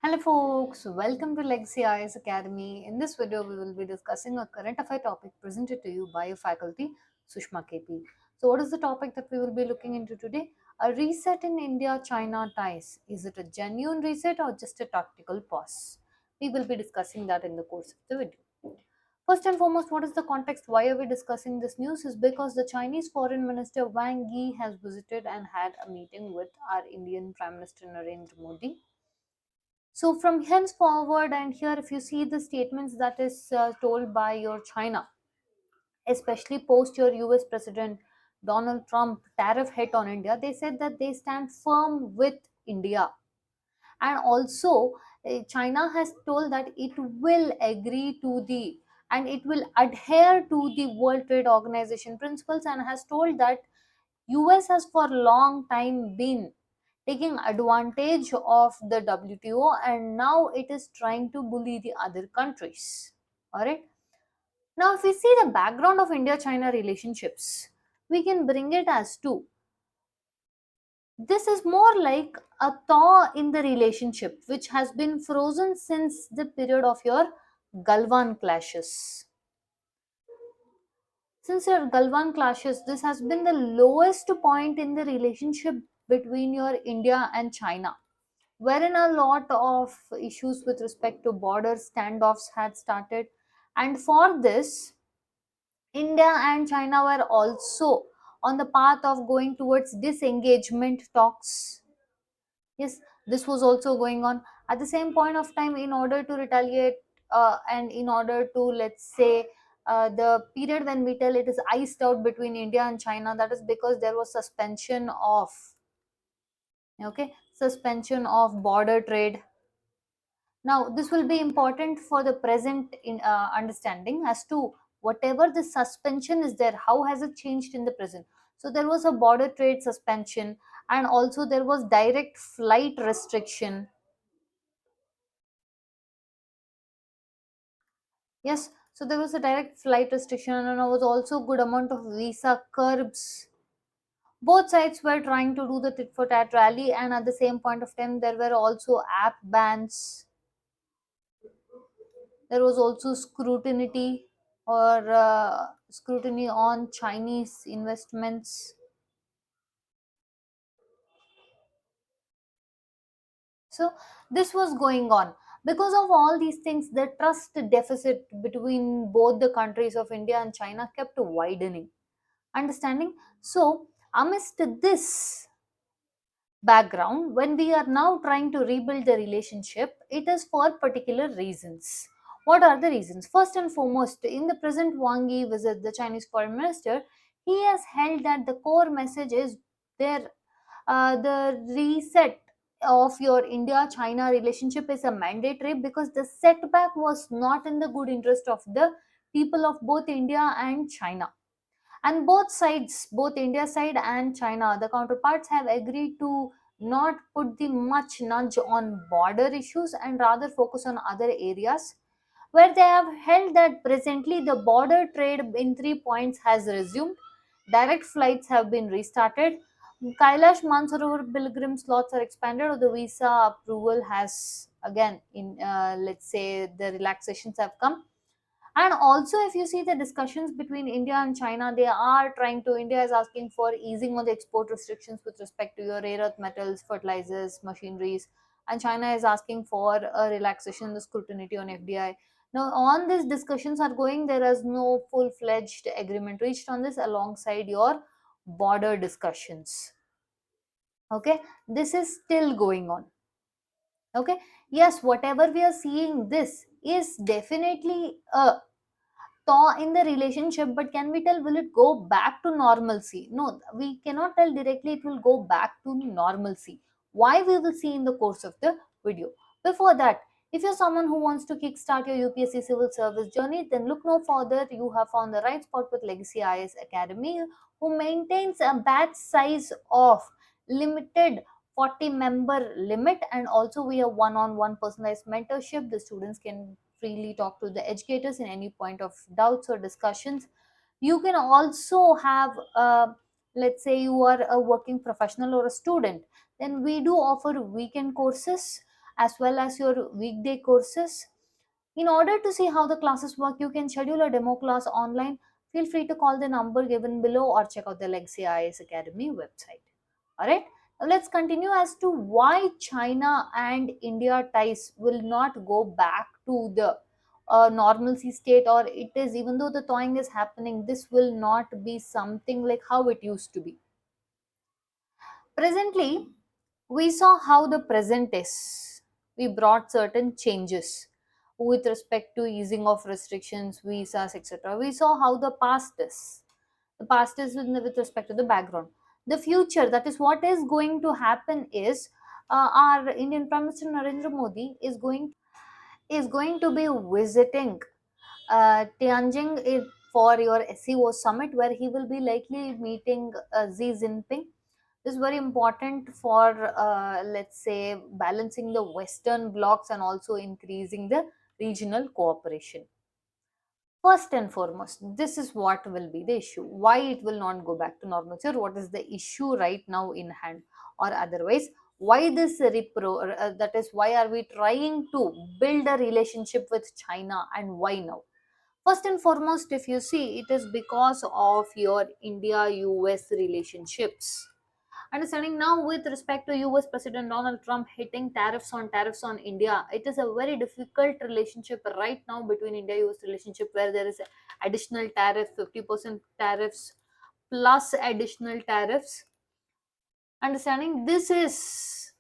Hello folks, welcome to Legacy IS Academy. In this video, we will be discussing a current affair topic presented to you by your faculty, Sushma KP. So what is the topic that we will be looking into today? A reset in India-China ties. Is it a genuine reset or just a tactical pause? We will be discussing that in the course of the video. First and foremost, what is the context? Why are we discussing this news? Is because the Chinese Foreign Minister Wang Yi has visited and had a meeting with our Indian Prime Minister Narendra Modi. So from henceforward, and here if you see the statements that is told by your China, especially post your US President Donald Trump tariff hit on India, they said that they stand firm with India. And also China has told that it will agree to the and it will adhere to the World Trade Organization principles, and has told that US has for long time been taking advantage of the WTO, and now it is trying to bully the other countries. Alright. Now, if we see the background of India China relationships, we can bring it as to this is more like a thaw in the relationship which has been frozen since the period of your Galwan clashes. Since your Galwan clashes, this has been the lowest point in the relationship between your India and China, wherein a lot of issues with respect to border standoffs had started. And for this, India and China were also on the path of going towards disengagement talks. Yes, this was also going on. At the same point of time, in order to retaliate and in order to, let's say, the period when we tell it is iced out between India and China, that is because there was suspension of border trade. Now, this will be important for the present in understanding as to whatever the suspension is there, how has it changed in the present. So there was a border trade suspension, and also there was direct flight restriction. Yes, so there was a direct flight restriction, and there was also good amount of visa curbs. Both sides were trying to do the tit for tat rally, and at the same point of time, there were also app bans. There was also scrutiny on Chinese investments. So this was going on. Because of all these things, the trust deficit between both the countries of India and China kept widening. Understanding? So amidst this background, when we are now trying to rebuild the relationship, it is for particular reasons. What are the reasons? First and foremost, in the present Wang Yi visit, the Chinese foreign minister, he has held that the core message is there. The reset of your India China relationship is a mandatory, because the setback was not in the good interest of the people of both India and China. And both sides, both India side and China, the counterparts have agreed to not put the much nudge on border issues and rather focus on other areas, where they have held that presently the border trade in 3 points has resumed, direct flights have been restarted, Kailash Mansarovar pilgrim slots are expanded, or the visa approval has again in let's say the relaxations have come. And also, if you see the discussions between India and China, they are trying to, India is asking for easing on the export restrictions with respect to your rare earth metals, fertilizers, machineries, and China is asking for a relaxation in the scrutiny on FDI. Now, on these discussions are going, there is no full-fledged agreement reached on this alongside your border discussions. Okay, this is still going on. Okay, yes, whatever we are seeing, this is definitely a thaw in the relationship, but can we tell will it go back to normalcy? No, we cannot tell directly it will go back to normalcy. Why, we will see in the course of the video. Before that, if you're someone who wants to kickstart your UPSC civil service journey, then look no further. You have found the right spot with Legacy IS Academy, who maintains a batch size of limited 40 member limit, and also we have one-on-one personalized mentorship. The students can freely talk to the educators in any point of doubts or discussions. You can also have let's say you are a working professional or a student, then we do offer weekend courses, as well as your weekday courses. In order to see how the classes work, you can schedule a demo class online. Feel free to call the number given below or check out the Legacy IAS Academy website. Alright, now let's continue as to why China and India ties will not go back to the normalcy state, or it is, even though the thawing is happening, this will not be something like how it used to be. Presently, we saw how the present is. We brought certain changes with respect to easing of restrictions, visas, etc. We saw how the past is. The past is with respect to the background. The future, that is what is going to happen, is our Indian Prime Minister Narendra Modi is going to be visiting Tianjin for your SEO summit, where he will be likely meeting Xi Jinping. This is very important for, let's say, balancing the Western blocs and also increasing the regional cooperation. First and foremost, this is what will be the issue. Why it will not go back to normalcy, or what is the issue right now in hand, or otherwise, why this that is, why are we trying to build a relationship with China, and why now? First and foremost, if you see, it is because of your India US relationships. Understanding now, with respect to US President Donald Trump hitting tariffs on India, it is a very difficult relationship right now between India US relationship, where there is additional tariff, 50% tariffs plus additional tariffs. Understanding this is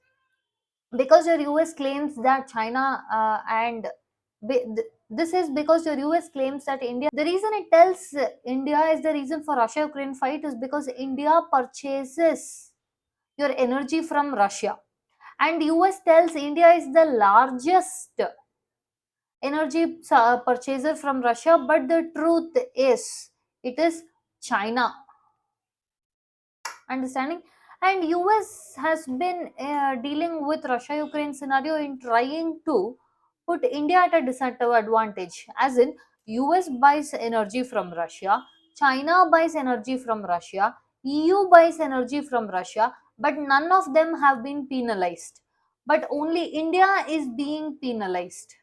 because your US claims that China this is because your US claims that India, the reason it tells India is the reason for Russia Ukraine fight is because India purchases your energy from Russia, and US tells India is the largest energy purchaser from Russia, but the truth is it is China. Understanding? And US has been dealing with Russia Ukraine scenario in trying to put India at a disadvantage, as in US buys energy from Russia, China buys energy from Russia, EU buys energy from Russia, but none of them have been penalized, but only India is being penalized.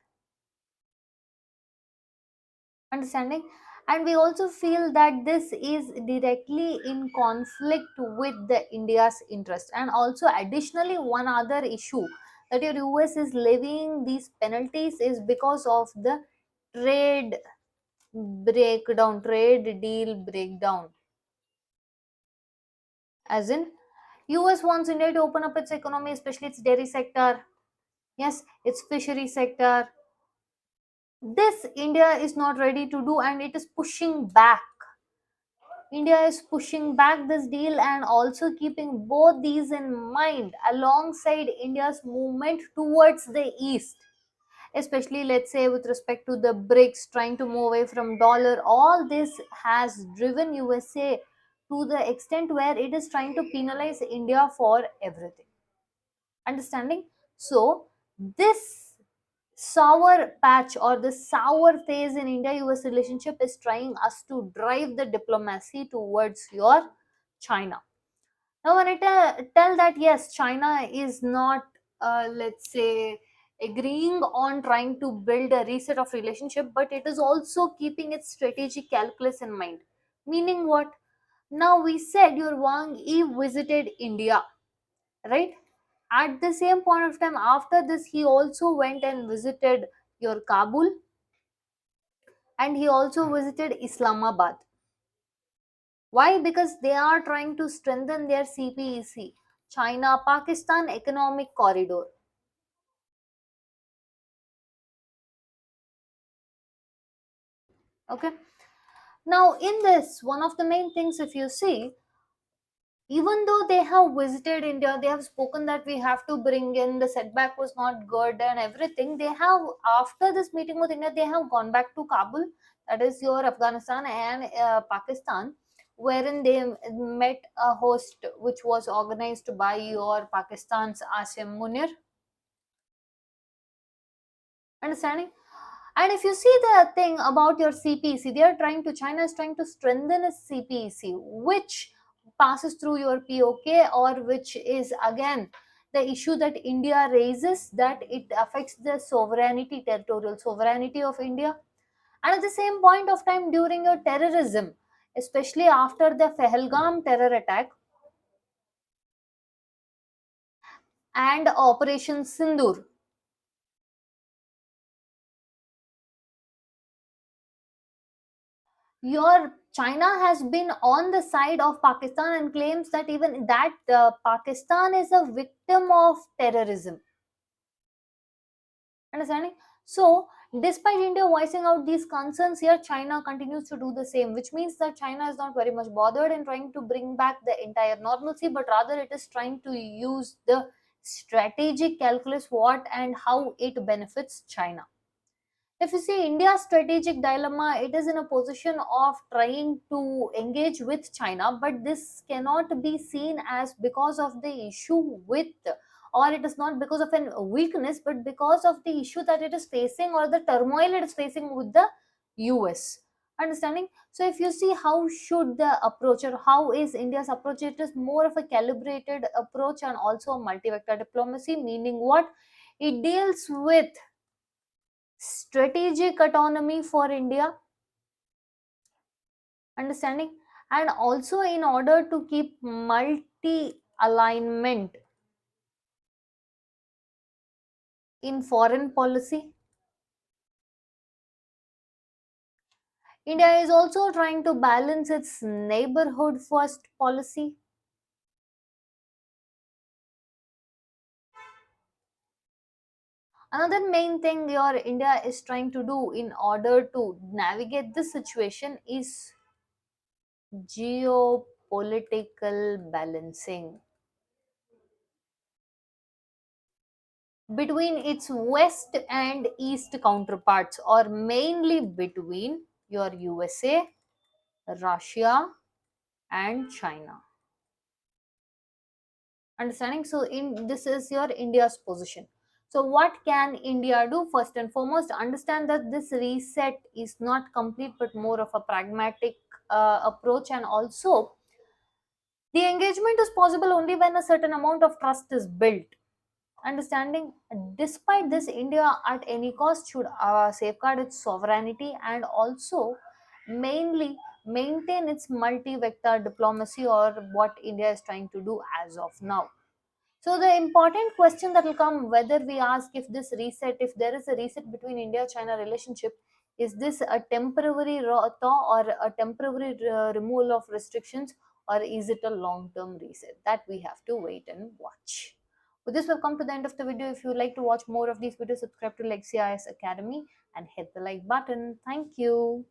Understanding? And we also feel that this is directly in conflict with the India's interest. And also, additionally, one other issue that your US is levying these penalties is because of the trade trade deal breakdown. As in, US wants India to open up its economy, especially its dairy sector, yes, its fishery sector. This India is not ready to do, and it is pushing back. India is pushing back this deal, and also keeping both these in mind alongside India's movement towards the east, especially, let's say, with respect to the BRICS trying to move away from dollar. All this has driven USA to the extent where it is trying to penalize India for everything. Understanding? So this sour patch, or the sour phase in India US relationship, is trying us to drive the diplomacy towards your China. Now, when I tell that yes, China is not, let's say, agreeing on trying to build a reset of relationship, but it is also keeping its strategic calculus in mind. Meaning what? Now, we said your Wang Yi visited India, right? At the same point of time, after this, he also went and visited your Kabul, and he also visited Islamabad. Why? Because they are trying to strengthen their CPEC, China Pakistan Economic Corridor. Okay. Now, in this, one of the main things, if you see, even though they have visited India, they have spoken that we have to bring in, the setback was not good and everything. They have, after this meeting with India, they have gone back to Kabul, that is your Afghanistan and Pakistan, wherein they met a host which was organized by your Pakistan's Asim Munir. Understanding? And if you see the thing about your CPEC, they are trying to, China is trying to strengthen its CPEC, which passes through your POK, or which is again the issue that India raises, that it affects the sovereignty, territorial sovereignty of India. And at the same point of time, during your terrorism, especially after the Pahalgam terror attack and Operation Sindoor, your China has been on the side of Pakistan and claims that even that Pakistan is a victim of terrorism. Understanding? So, despite India voicing out these concerns, here China continues to do the same, which means that China is not very much bothered in trying to bring back the entire normalcy, but rather it is trying to use the strategic calculus what and how it benefits China. If you see India's strategic dilemma, it is in a position of trying to engage with China, but this cannot be seen as because of the issue with, or it is not because of a weakness, but because of the issue that it is facing or the turmoil it is facing with the US. Understanding? So if you see how should the approach or how is India's approach, it is more of a calibrated approach and also a multi-vector diplomacy, meaning what? It deals with strategic autonomy for India, understanding, and also in order to keep multi alignment in foreign policy. India is also trying to balance its neighborhood first policy. Another main thing your India is trying to do in order to navigate this situation is geopolitical balancing between its west and east counterparts, or mainly between your USA, Russia, and China. Understanding? So, in this is your India's position. So, what can India do? First and foremost, understand that this reset is not complete but more of a pragmatic approach, and also the engagement is possible only when a certain amount of trust is built. Understanding, despite this, India at any cost should safeguard its sovereignty and also mainly maintain its multi-vector diplomacy, or what India is trying to do as of now. So the important question that will come, whether we ask if this reset, if there is a reset between India-China relationship, is this a temporary thaw or a temporary removal of restrictions, or is it a long-term reset? That we have to wait and watch. With this, we've come to the end of the video. If you would like to watch more of these videos, subscribe to LexCIS Academy and hit the like button. Thank you.